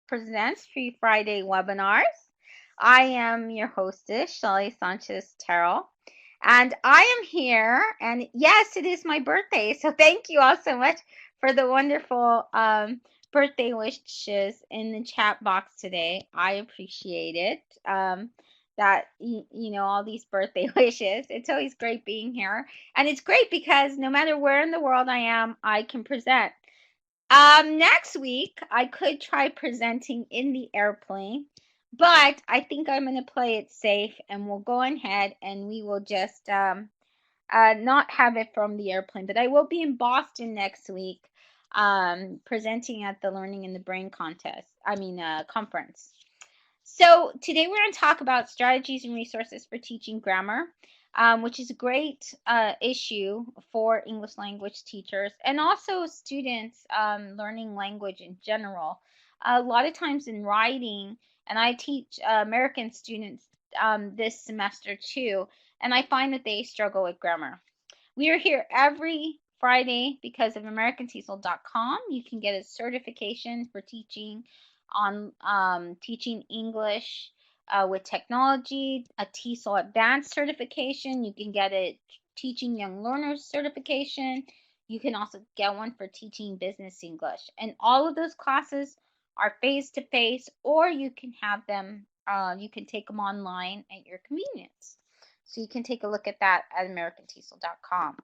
presents Free Friday webinars. I am your hostess, Shelly Sanchez Terrell, and I am here. And yes, it is my birthday, so thank you all so much for the wonderful birthday wishes in the chat box today. I appreciate it. That you know, all these birthday wishes. It's always great being here, and it's great because no matter where in the world I am, I can present. Next week I could try presenting in the airplane, but I think I'm going to play it safe and we'll go ahead and we will just not have it from the airplane. But I will be in Boston next week, presenting at the Learning in the Brain conference. So today we're going to talk about strategies and resources for teaching grammar, which is a great issue for English language teachers and also students learning language in general. A lot of times in writing, and I teach American students this semester too, and I find that they struggle with grammar. We are here every Friday because of AmericanTESOL.com. You can get a certification for teaching teaching English with technology, a TESOL advanced certification. You can get a teaching young learners certification. You can also get one for teaching business English. And all of those classes are face-to-face, or you can have them, you can take them online at your convenience. So you can take a look at that at AmericanTESOL.com.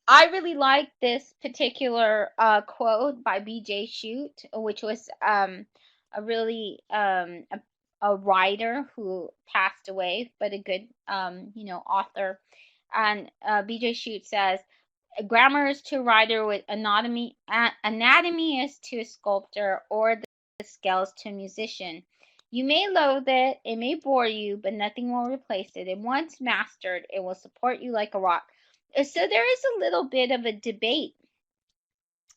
I really like this particular quote by B.J. Shute, which was a writer who passed away, but a good author. And B.J. Shute says, "Grammar is to a writer what anatomy is to a sculptor, or the scales to a musician. You may loathe it, it may bore you, but nothing will replace it. And once mastered, it will support you like a rock." So there is a little bit of a debate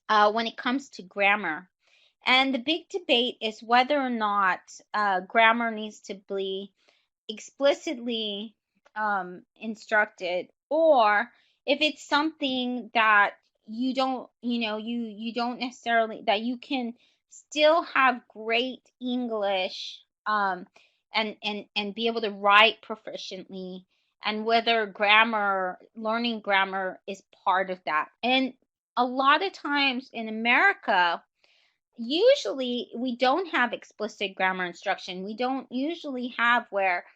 when it comes to grammar. And the big debate is whether or not grammar needs to be explicitly instructed, or if it's something that you don't, you don't necessarily, that you can still have great English and be able to write proficiently, and whether learning grammar is part of that. And a lot of times in America, usually we don't have explicit grammar instruction. We don't usually have where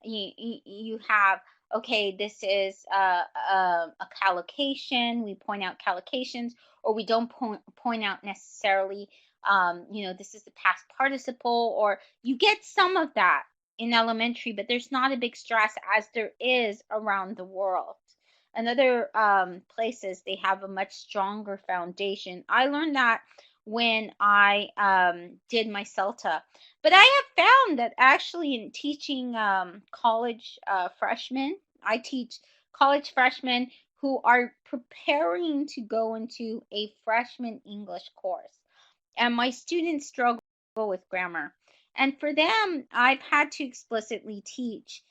you have, okay, this is a collocation, we point out collocations, or we don't point out necessarily, this is the past participle, or you get some of that in elementary, but there's not a big stress as there is around the world. And other places, they have a much stronger foundation. I learned that when I did my CELTA. But I have found that actually in teaching college freshmen, I teach college freshmen who are preparing to go into a freshman English course. And my students struggle with grammar. And for them, I've had to explicitly teach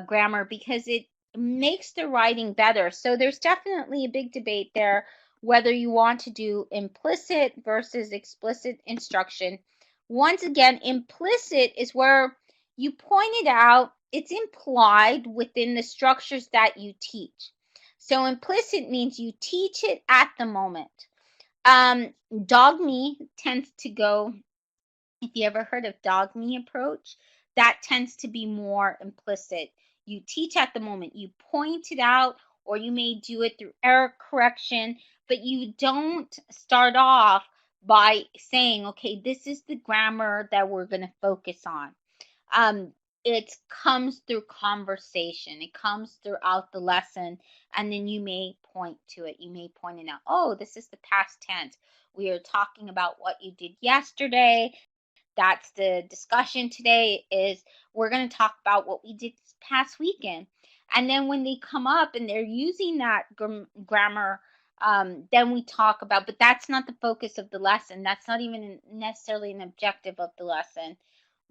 grammar because it makes the writing better. So there's definitely a big debate there whether you want to do implicit versus explicit instruction. Once again, implicit is where you pointed out it's implied within the structures that you teach. So implicit means you teach it at the moment. Dogme tends to go, if you ever heard of dogme approach, that tends to be more implicit. You teach at the moment, you point it out, or you may do it through error correction, but you don't start off by saying, okay, this is the grammar that we're going to focus on. It comes through conversation. It comes throughout the lesson, and then you may point to it. You may point it out. Oh, this is the past tense. We are talking about what you did yesterday. That's the discussion today, is we're going to talk about what we did this past weekend. And then when they come up and they're using that grammar, then we talk about, but that's not the focus of the lesson. That's not even necessarily an objective of the lesson.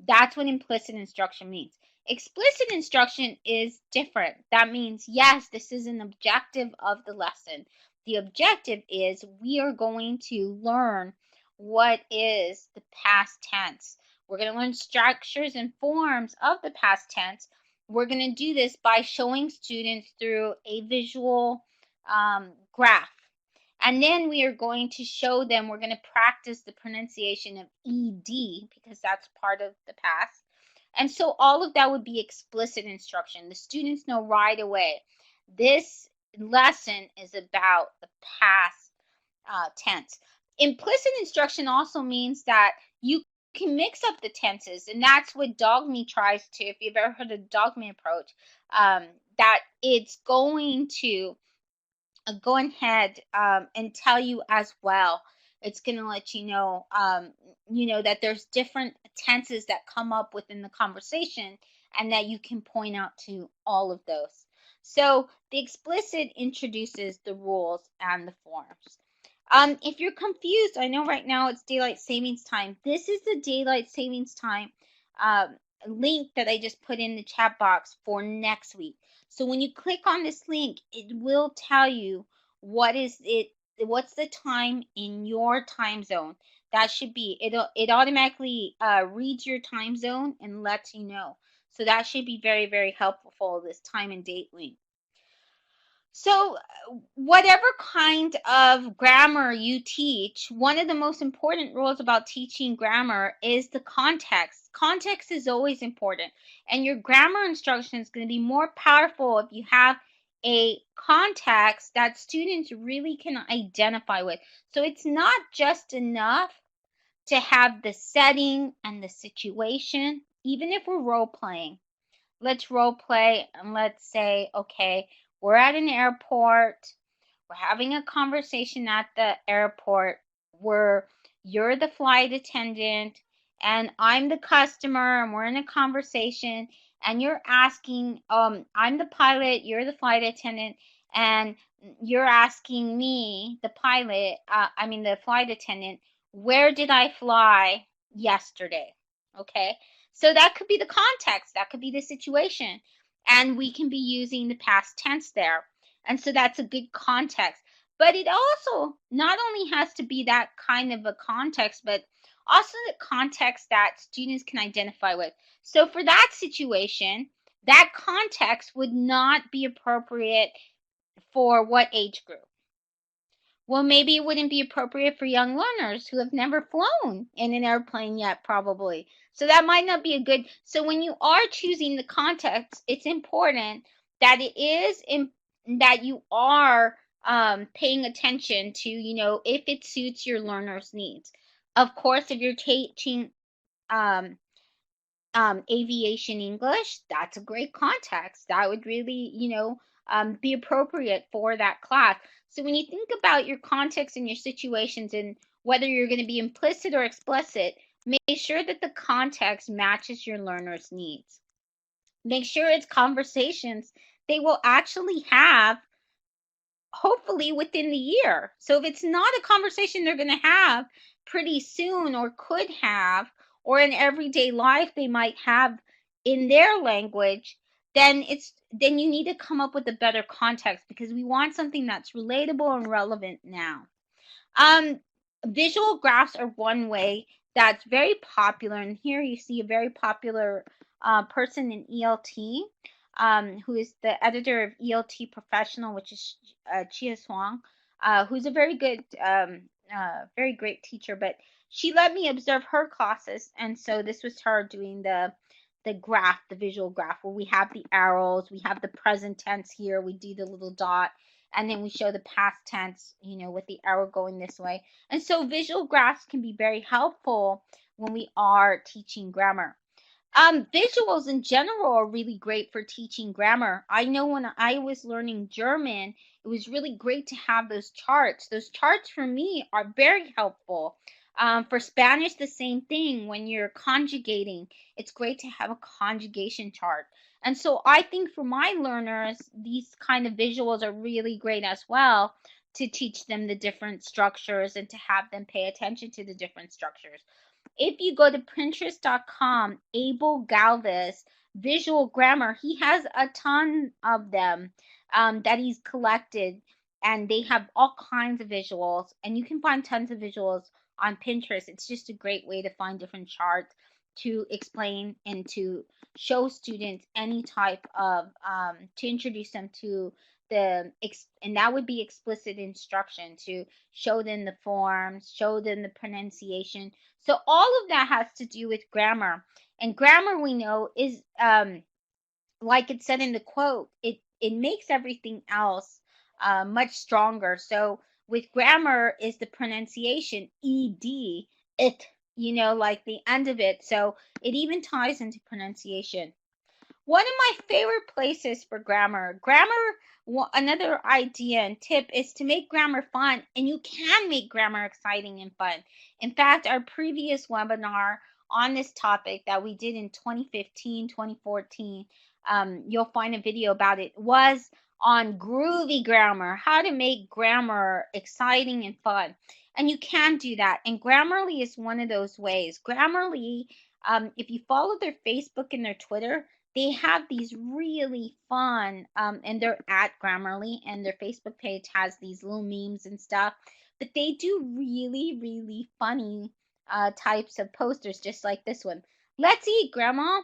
That's what implicit instruction means. Explicit instruction is different. That means, yes, this is an objective of the lesson. The objective is we are going to learn what is the past tense. We're going to learn structures and forms of the past tense. We're going to do this by showing students through a visual graph. And then we are going to show them, we're going to practice the pronunciation of ED because that's part of the past. And so all of that would be explicit instruction. The students know right away, this lesson is about the past tense. Implicit instruction also means that you can mix up the tenses, and that's what Dogme tries to, if you've ever heard of the Dogme approach, that it's going to go ahead and tell you as well. It's going to let you know, that there's different tenses that come up within the conversation and that you can point out to all of those. So the explicit introduces the rules and the forms. If you're confused, I know right now it's daylight savings time. This is the daylight savings time link that I just put in the chat box for next week. So when you click on this link, it will tell you what's the time in your time zone. That should be, it automatically reads your time zone and lets you know. So that should be very, very helpful, this time and date link. So whatever kind of grammar you teach, one of the most important rules about teaching grammar is the context. Context is always important, and your grammar instruction is going to be more powerful if you have a context that students really can identify with. So it's not just enough to have the setting and the situation, even if we're role playing. Let's role play and let's say, okay, we're at an airport. We're having a conversation at the airport where you're the flight attendant and I'm the customer, and we're in a conversation and you're asking, I'm the pilot, you're the flight attendant, and you're asking me, the pilot, the flight attendant, where did I fly yesterday? Okay. So that could be the context, that could be the situation, and we can be using the past tense there. And so that's a good context. But it also not only has to be that kind of a context, but also the context that students can identify with. So for that situation, that context would not be appropriate for what age group? Well, maybe it wouldn't be appropriate for young learners who have never flown in an airplane yet, probably. So that might not be a good. So when you are choosing the context, it's important that that you are paying attention to, if it suits your learner's needs. Of course, if you're teaching aviation English, that's a great context. That would really, be appropriate for that class. So when you think about your context and your situations and whether you're going to be implicit or explicit, make sure that the context matches your learner's needs. Make sure it's conversations they will actually have, hopefully within the year. So if it's not a conversation they're going to have pretty soon or could have, or in everyday life they might have in their language, then you need to come up with a better context, because we want something that's relatable and relevant now. Visual graphs are one way that's very popular, and here you see a very popular person in ELT, who is the editor of ELT Professional, which is Chia Huang, who's a very good, very great teacher, but she let me observe her classes, and so this was her doing the graph, the visual graph, where we have the arrows, we have the present tense here, we do the little dot, and then we show the past tense, with the arrow going this way. And so visual graphs can be very helpful when we are teaching grammar. Visuals in general are really great for teaching grammar. I know when I was learning German, it was really great to have those charts. Those charts for me are very helpful. For Spanish, the same thing. When you're conjugating, it's great to have a conjugation chart. And so I think for my learners, these kind of visuals are really great as well, to teach them the different structures and to have them pay attention to the different structures. If you go to Pinterest.com, Abel Galvez, visual grammar, he has a ton of them that he's collected, and they have all kinds of visuals, and you can find tons of visuals on Pinterest. It's just a great way to find different charts to explain and to show students any type of to introduce them to the and that would be explicit instruction, to show them the forms, show them the pronunciation. So all of that has to do with grammar. And grammar, we know, is like it said in the quote, it makes everything else much stronger. So with grammar is the pronunciation, ed, it, like the end of it. So it even ties into pronunciation. One of my favorite places for grammar, another idea and tip is to make grammar fun, and you can make grammar exciting and fun. In fact, our previous webinar on this topic that we did in 2015, 2014, you'll find a video about it, was on groovy grammar, how to make grammar exciting and fun. And you can do that. And Grammarly is one of those ways. Grammarly, if you follow their Facebook and their Twitter, they have these really fun, and they're at Grammarly, and their Facebook page has these little memes and stuff. But they do really, really funny types of posters, just like this one. Let's eat, Grandma.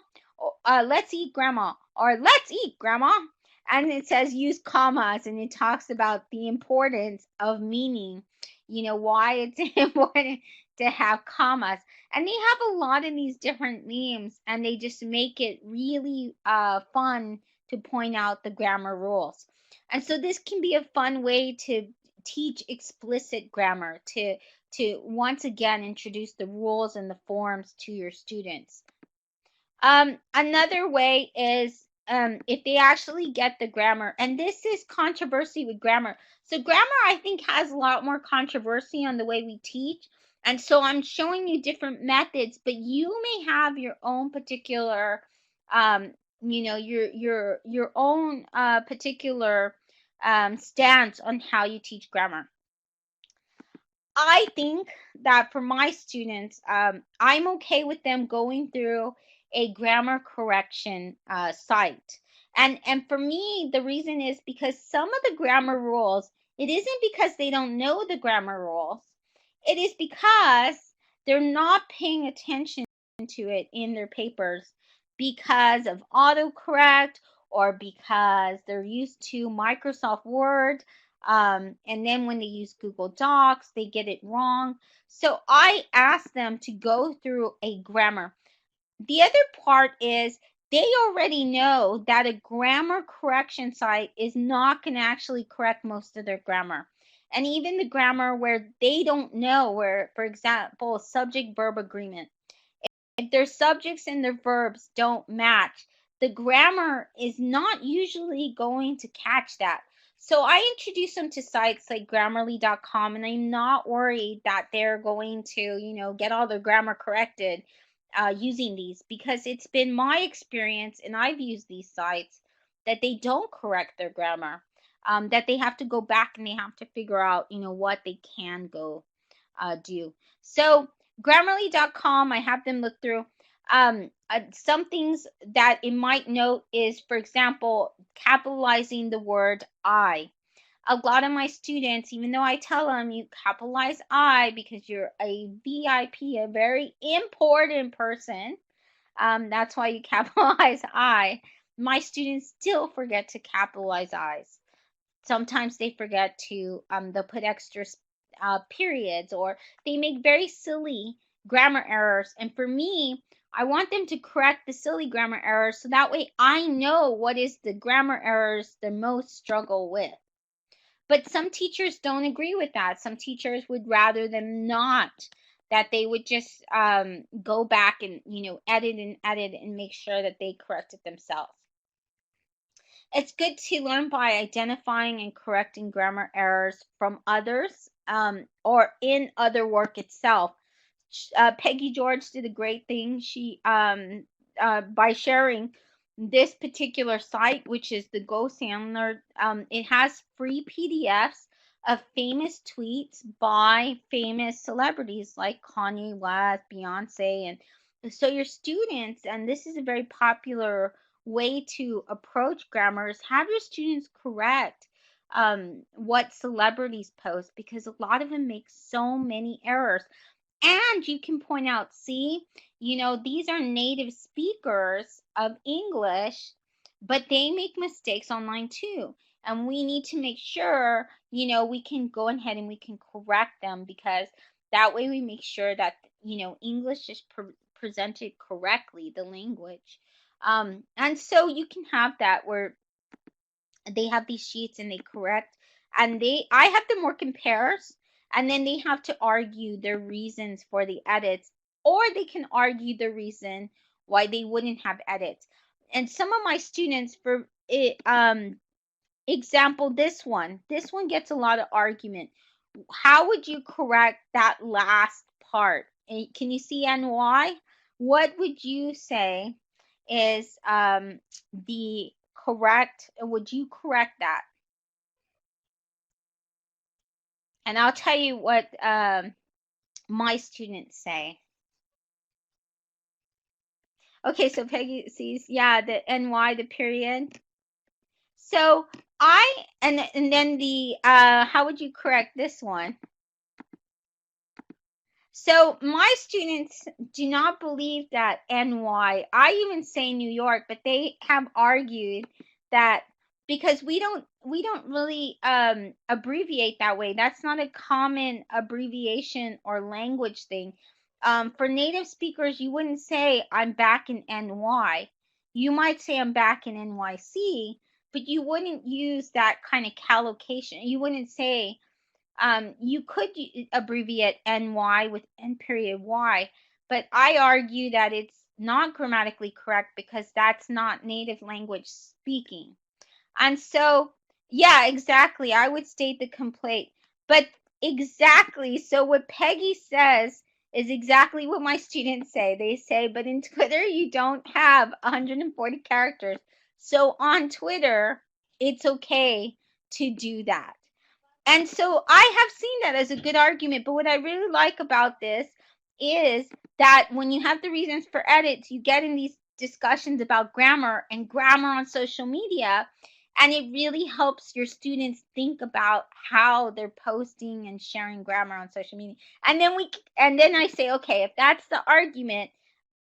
Let's eat, Grandma. Or let's eat, Grandma. And it says use commas, and it talks about the importance of meaning, why it's important to have commas. And they have a lot of these different memes, and they just make it really fun to point out the grammar rules. And so this can be a fun way to teach explicit grammar, to once again introduce the rules and the forms to your students. Another way is if they actually get the grammar, and this is controversy with grammar. So grammar, I think, has a lot more controversy on the way we teach. And so I'm showing you different methods, but you may have your own particular, your own particular stance on how you teach grammar. I think that for my students, I'm okay with them going through a grammar correction site. And for me, the reason is because some of the grammar rules, it isn't because they don't know the grammar rules. It is because they're not paying attention to it in their papers because of autocorrect, or because they're used to Microsoft Word. And then when they use Google Docs, they get it wrong. So I ask them to go through a grammar. The other part is they already know that a grammar correction site is not going to actually correct most of their grammar. And even the grammar where they don't know, where, for example, subject-verb agreement, if their subjects and their verbs don't match, the grammar is not usually going to catch that. So I introduce them to sites like Grammarly.com, and I'm not worried that they're going to, get all their grammar corrected using these, because it's been my experience, and I've used these sites, that they don't correct their grammar, that they have to go back and they have to figure out, what they can go do. So Grammarly.com, I have them look through. Some things that it might note is, for example, capitalizing the word I. A lot of my students, even though I tell them you capitalize I because you're a VIP, a very important person, that's why you capitalize I, my students still forget to capitalize I's. Sometimes they forget to, they'll put extra periods, or they make very silly grammar errors. And for me, I want them to correct the silly grammar errors, so that way I know what is the grammar errors the most struggle with. But some teachers don't agree with that. Some teachers would rather them not, that they would just go back and, edit and make sure that they correct it themselves. It's good to learn by identifying and correcting grammar errors from others, or in other work itself. Peggy George did a great thing. She by sharing this particular site, which is the Go Sandler. It has free PDFs of famous tweets by famous celebrities like Kanye West, Beyonce, and so your students, and this is a very popular way to approach grammar, is have your students correct what celebrities post, because a lot of them make so many errors. And you can point out, see, these are native speakers of English, but they make mistakes online too. And we need to make sure, we can go ahead and we can correct them, because that way we make sure that, English is presented correctly, the language. And so you can have that where they have these sheets and they correct, and I have them more compares, and then they have to argue their reasons for the edits, or they can argue the reason why they wouldn't have edits. And some of my students, for it, example, this one gets a lot of argument. How would you correct that last part? Can you see NY? What would you say is the correct, would you correct that? And I'll tell you what my students say. Okay, so Peggy sees, yeah, the NY, the period. So and then the, how would you correct this one? So my students do not believe that NY. I even say New York, but they have argued that because we don't really abbreviate that way. That's not a common abbreviation or language thing. For native speakers, you wouldn't say I'm back in NY. You might say I'm back in NYC, but you wouldn't use that kind of collocation. You wouldn't say, you could abbreviate NY with N period Y, but I argue that it's not grammatically correct because that's not native language speaking. And so, yeah, exactly. I would state the complaint. But exactly, so what Peggy says is exactly what my students say. They say, but in Twitter, you don't have 140 characters. So on Twitter, it's okay to do that. And so I have seen that as a good argument, but what I really like about this is that when you have the reasons for edits, you get in these discussions about grammar and grammar on social media, and it really helps your students think about how they're posting and sharing grammar on social media. And then I say, okay, if that's the argument,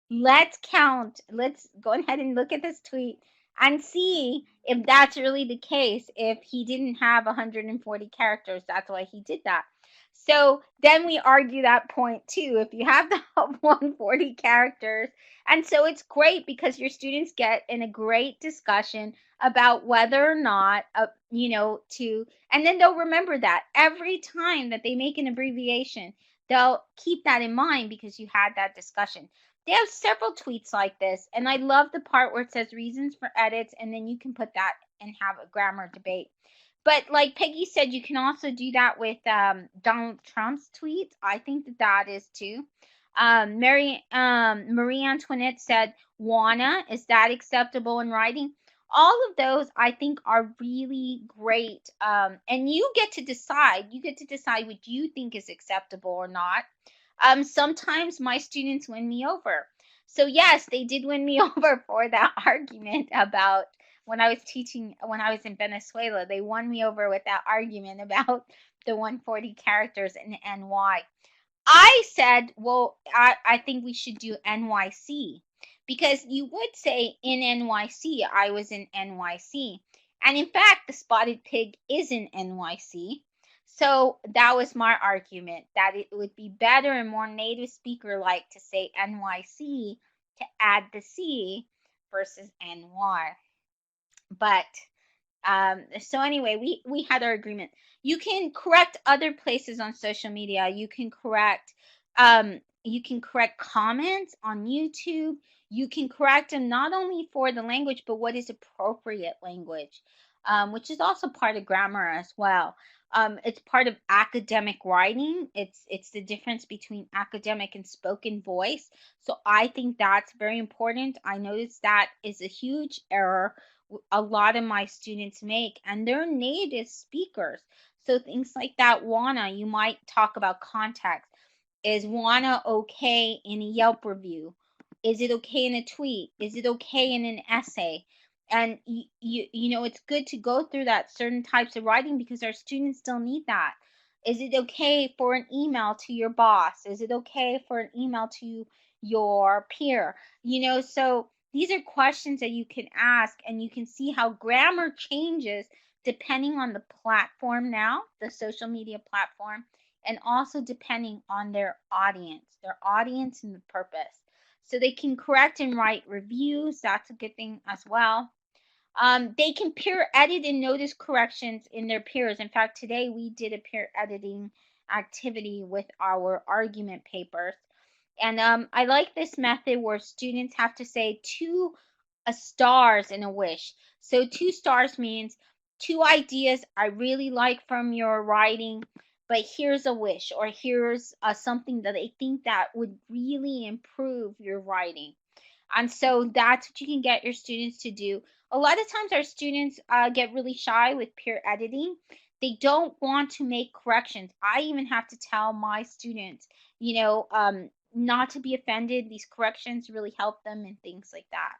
let's count. Let's go ahead and look at this tweet and see if that's really the case. If he didn't have 140 characters, that's why he did that. So then we argue that point too. If you have the 140 characters, and so it's great because your students get in a great discussion about whether or not, and then they'll remember that every time that they make an abbreviation, they'll keep that in mind because you had that discussion. They have several tweets like this, and I love the part where it says reasons for edits, and then you can put that and have a grammar debate. But like Peggy said, you can also do that with Donald Trump's tweets. I think that is too. Marie Antoinette said, "Wanna, is that acceptable in writing?" All of those I think are really great, and you get to decide. You get to decide what you think is acceptable or not. Sometimes my students win me over. So yes, they did win me over for that argument about when I was teaching, when I was in Venezuela. They won me over with that argument about the 140 characters in NY. I said, well, I think we should do NYC, because you would say in NYC, I was in NYC. And in fact, the spotted pig is in NYC. So that was my argument, that it would be better and more native speaker like to say NYC to add the C versus NY. But so anyway, we had our agreement. You can correct other places on social media. You can correct comments on YouTube. You can correct them not only for the language, but what is appropriate language, which is also part of grammar as well. It's part of academic writing. It's the difference between academic and spoken voice. So I think that's very important. I noticed that is a huge error a lot of my students make, and they're native speakers. So things like that, wanna, you might talk about context. Is wanna okay in a Yelp review? Is it okay in a tweet? Is it okay in an essay? And you know, it's good to go through that certain types of writing because our students still need that. Is it okay for an email to your boss? Is it okay for an email to your peer? So these are questions that you can ask, and you can see how grammar changes depending on the platform now, the social media platform, and also depending on their audience and the purpose. So they can correct and write reviews. That's a good thing as well. They can peer edit and notice corrections in their peers. In fact, today we did a peer editing activity with our argument papers. And I like this method where students have to say two stars in a wish. So 2 stars means 2 ideas I really like from your writing, but here's a wish, or here's something that I think that would really improve your writing. And so that's what you can get your students to do. A lot of times our students get really shy with peer editing. They don't want to make corrections. I even have to tell my students, not to be offended. These corrections really help them and things like that.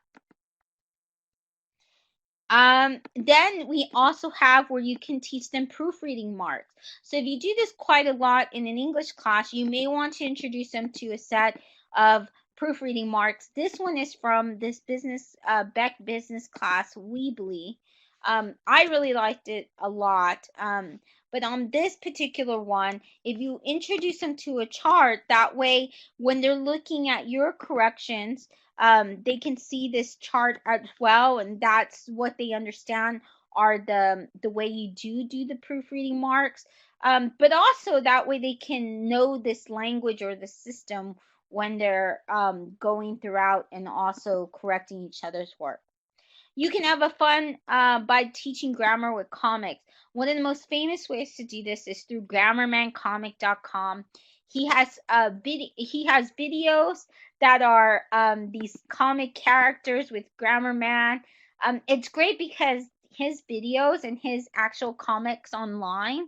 Then we also have where you can teach them proofreading marks. So if you do this quite a lot in an English class, you may want to introduce them to a set of proofreading marks. This one is from this Beck business class, Weebly. I really liked it a lot. But on this particular one, if you introduce them to a chart, that way when they're looking at your corrections, they can see this chart as well, and that's what they understand are the way you do the proofreading marks. But also that way they can know this language or the system when they're going throughout and also correcting each other's work. You can have a fun by teaching grammar with comics. One of the most famous ways to do this is through grammarmancomic.com. He has videos that are these comic characters with Grammarman. It's great because his videos and his actual comics online,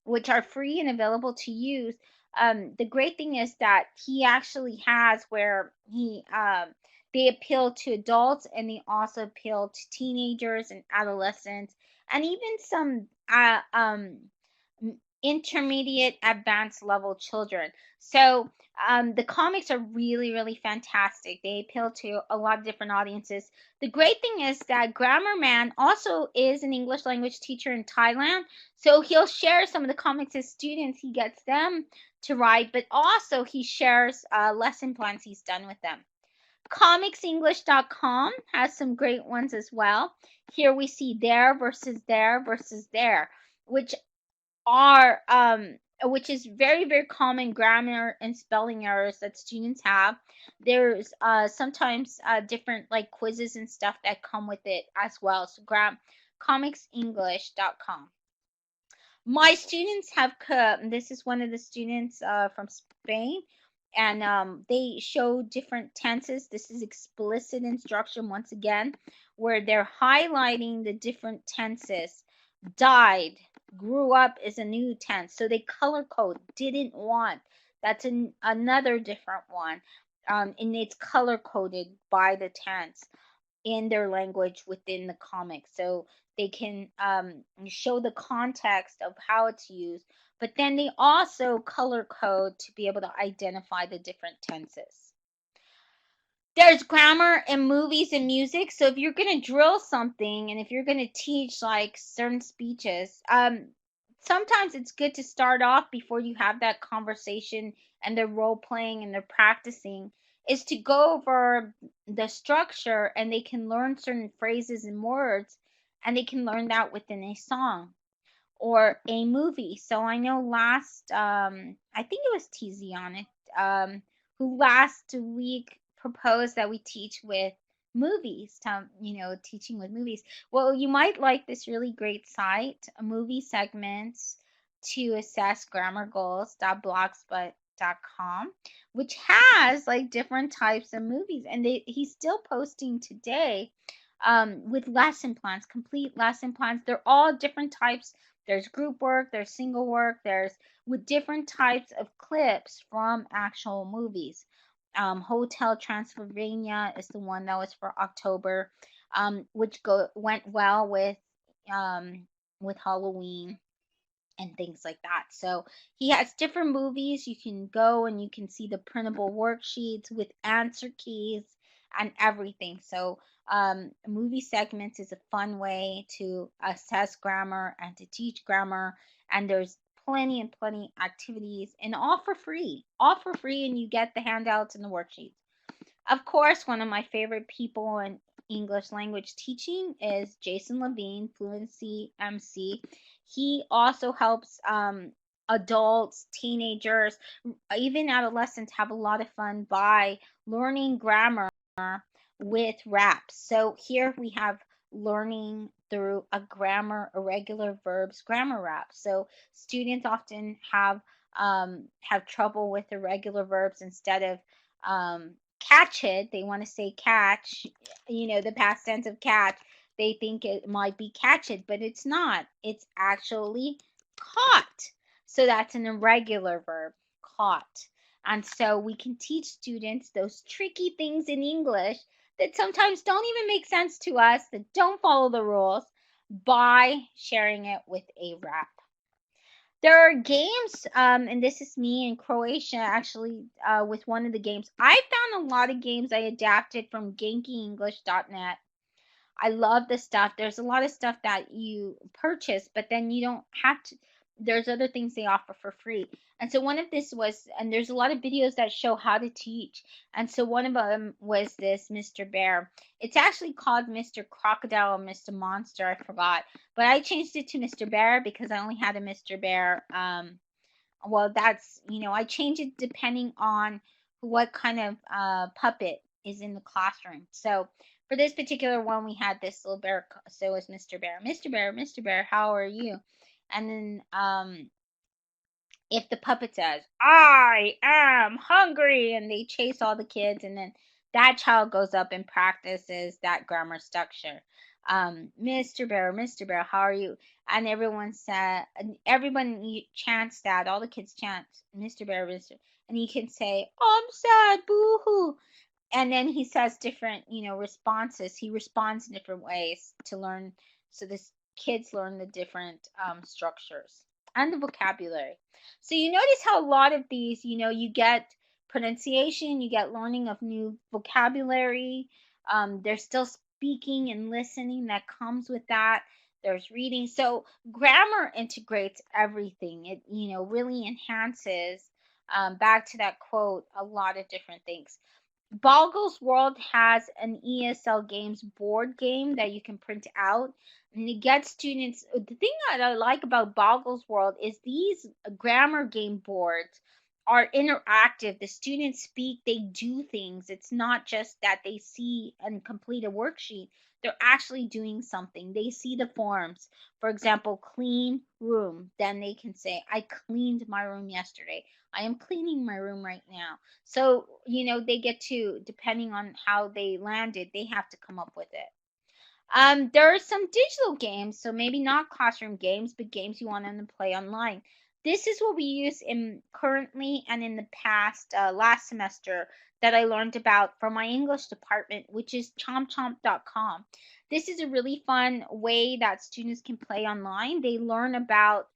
which are free and available to use, the great thing is that he actually has where they appeal to adults, and they also appeal to teenagers and adolescents, and even some intermediate advanced level children. So the comics are really, really fantastic. They appeal to a lot of different audiences. The great thing is that Grammarman also is an English language teacher in Thailand. So he'll share some of the comics as students. He gets them to write, but also he shares lesson plans he's done with them. Comicsenglish.com has some great ones as well. Here we see there versus there versus there, which are which is very, very common grammar and spelling errors that students have. There's sometimes different like quizzes and stuff that come with it as well. So comicsenglish.com. My students have this is one of the students from Spain, and they show different tenses. This is explicit instruction once again, where they're highlighting the different tenses. Died, grew up is a new tense, so they color code. Didn't want, that's another different one, and it's color coded by the tense in their language within the comic, so they can show the context of how it's used, but then they also color code to be able to identify the different tenses. There's grammar in movies and music. So if you're going to drill something, and if you're going to teach like certain speeches, sometimes it's good to start off before you have that conversation and they're role playing and they're practicing, is to go over the structure, and they can learn certain phrases and words, and they can learn that within a song or a movie. So I know I think it was TZ on it, who last week proposed that we teach with movies, teaching with movies. Well, you might like this really great site, movie segments to assess grammar goals.blogspot.com, which has like different types of movies, and he's still posting today with lesson plans, complete lesson plans. They're all different types. There's group work, there's single work, there's with different types of clips from actual movies. Hotel Transylvania is the one that was for October, which went well with Halloween. and things like that. So he has different movies. You can go and you can see the printable worksheets with answer keys and everything. So movie segments is a fun way to assess grammar and to teach grammar. And there's plenty and plenty activities, and all for free. All for free, and you get the handouts and the worksheets. Of course, one of my favorite people in English language teaching is Jason Levine, Fluency MC. He also helps adults, teenagers, even adolescents have a lot of fun by learning grammar with raps. So here we have learning through a grammar, irregular verbs, grammar rap. So students often have trouble with irregular verbs. Instead of catch it, they want to say catch, the past tense of catch. They think it might be catch it, but it's not. It's actually caught. So that's an irregular verb, caught. And so we can teach students those tricky things in English that sometimes don't even make sense to us, that don't follow the rules, by sharing it with a rap. There are games, and this is me in Croatia actually, with one of the games. I found a lot of games I adapted from GenkiEnglish.net. I love the stuff. There's a lot of stuff that you purchase, but then you don't have to. There's other things they offer for free. And so one of this was, and there's a lot of videos that show how to teach. And so one of them was this Mr. Bear. It's actually called Mr. Crocodile or Mr. Monster. I forgot. But I changed it to Mr. Bear because I only had a Mr. Bear. Well, that's, I change it depending on what kind of puppet is in the classroom. So for this particular one, we had this little bear. So it was Mr. Bear. Mr. Bear, Mr. Bear, how are you? And then if the puppet says, I am hungry, and they chase all the kids, and then that child goes up and practices that grammar structure. Mr. Bear, how are you? And everyone chants that. All the kids chant, Mr. Bear, Mr. And he can say, oh, I'm sad, boo hoo. And then he says different, responses. He responds in different ways to learn. So the kids learn the different structures and the vocabulary. So you notice how a lot of these, you get pronunciation, you get learning of new vocabulary. There's still speaking and listening that comes with that. There's reading. So grammar integrates everything. It, really enhances, back to that quote, a lot of different things. Boggles World has an ESL Games board game that you can print out, and it gets students. The thing that I like about Boggles World is these grammar game boards are interactive. The students speak, they do things. It's not just that they see and complete a worksheet. They're actually doing something. They see the forms. For example, clean room. Then they can say, I cleaned my room yesterday. I am cleaning my room right now. So, they get to, depending on how they landed, they have to come up with it. There are some digital games, so maybe not classroom games, but games you want them to play online. This is what we use currently and in the past, last semester, that I learned about from my English department, which is chompchomp.com. This is a really fun way that students can play online. They learn about,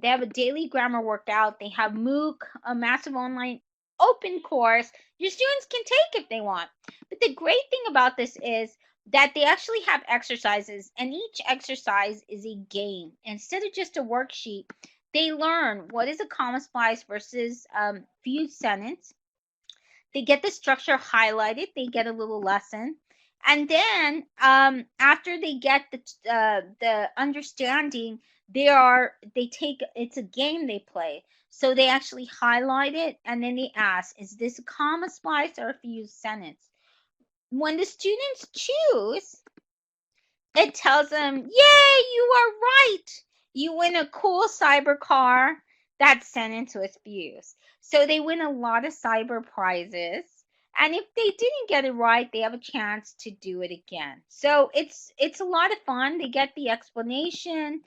they have a daily grammar workout. They have MOOC, a massive online open course your students can take if they want. But the great thing about this is that they actually have exercises, and each exercise is a game. Instead of just a worksheet, they learn what is a comma splice versus fused sentence. They get the structure highlighted. They get a little lesson. And then after they get the understanding, it's a game they play. So they actually highlight it, and then they ask, is this a comma splice or a fused sentence? When the students choose, it tells them, yay, you are right. You win a cool cyber car. That sentence was fused. So they win a lot of cyber prizes. And if they didn't get it right, they have a chance to do it again. So it's a lot of fun. They get the explanation.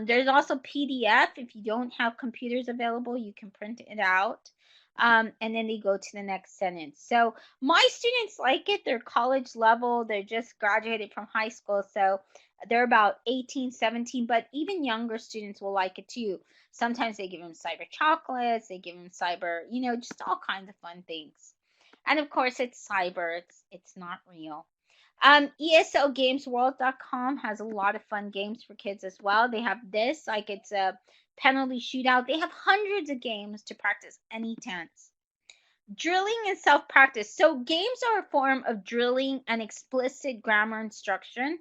There's also PDF. If you don't have computers available, you can print it out. And then they go to the next sentence. So my students like it. They're college level. They're just graduated from high school. So They're about 18, 17, but even younger students will like it too. Sometimes they give them cyber chocolates, they give them cyber, just all kinds of fun things. And of course, it's cyber, it's not real. ESLGamesWorld.com has a lot of fun games for kids as well. They have this, like it's a penalty shootout. They have hundreds of games to practice any tense. Drilling and self-practice. So games are a form of drilling and explicit grammar instruction.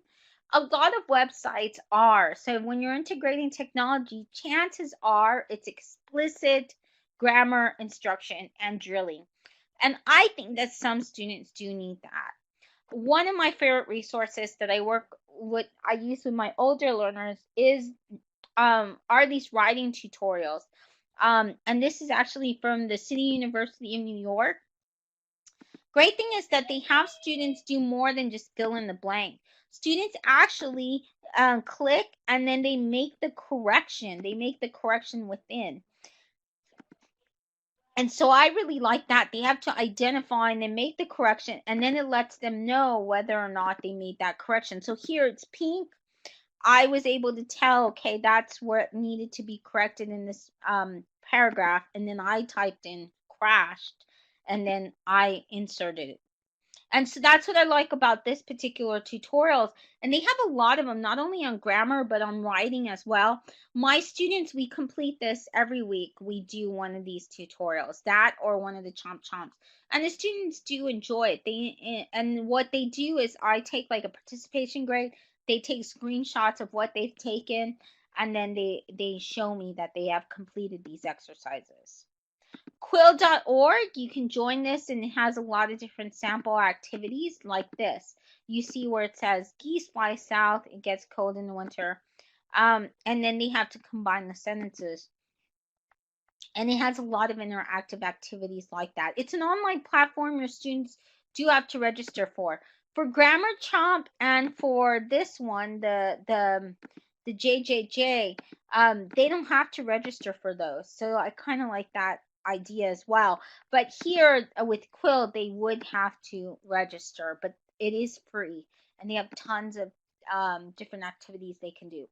A lot of websites are. So when you're integrating technology, chances are it's explicit grammar instruction and drilling. And I think that some students do need that. One of my favorite resources that I use with my older learners are these writing tutorials. And this is actually from the City University of New York. Great thing is that they have students do more than just fill in the blank. Students actually click and then they make the correction. They make the correction within. And so I really like that. They have to identify and then make the correction, and then it lets them know whether or not they made that correction. So here it's pink. I was able to tell, okay, that's what needed to be corrected in this paragraph. And then I typed in crashed, and then I inserted it. And so that's what I like about this particular tutorials. And they have a lot of them, not only on grammar, but on writing as well. My students, we complete this every week. We do one of these tutorials, that or one of the chomp chomps. And the students do enjoy it. And what they do is I take like a participation grade. They take screenshots of what they've taken, and then they show me that they have completed these exercises. Quill.org, you can join this, and it has a lot of different sample activities like this. You see where it says geese fly south, it gets cold in the winter. And then they have to combine the sentences. And it has a lot of interactive activities like that. It's an online platform your students do have to register for. For Grammar Chomp and for this one, the JJJ, they don't have to register for those. So I kind of like that idea as well. But here with Quill, they would have to register, but it is free, and they have tons of different activities they can do.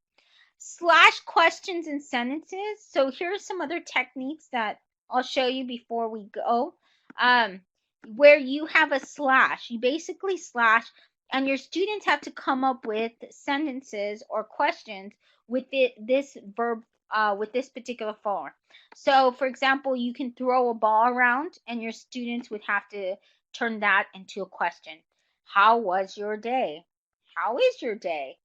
Slash questions and sentences. So here's some other techniques that I'll show you before we go. Where you have a slash, you basically slash, and your students have to come up with sentences or questions with this verb, with this particular form. So for example, you can throw a ball around and your students would have to turn that into a question. How was your day? How is your day?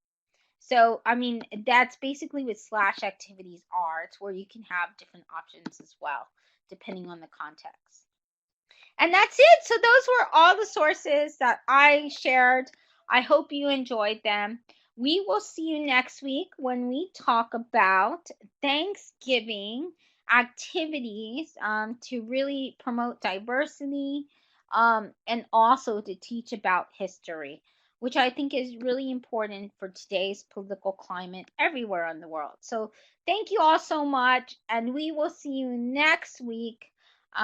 So, I mean, that's basically what slash activities are. It's where you can have different options as well, depending on the context. And that's it. So those were all the sources that I shared. I hope you enjoyed them. We will see you next week when we talk about Thanksgiving activities to really promote diversity and also to teach about history, which I think is really important for today's political climate everywhere in the world. So thank you all so much, and we will see you next week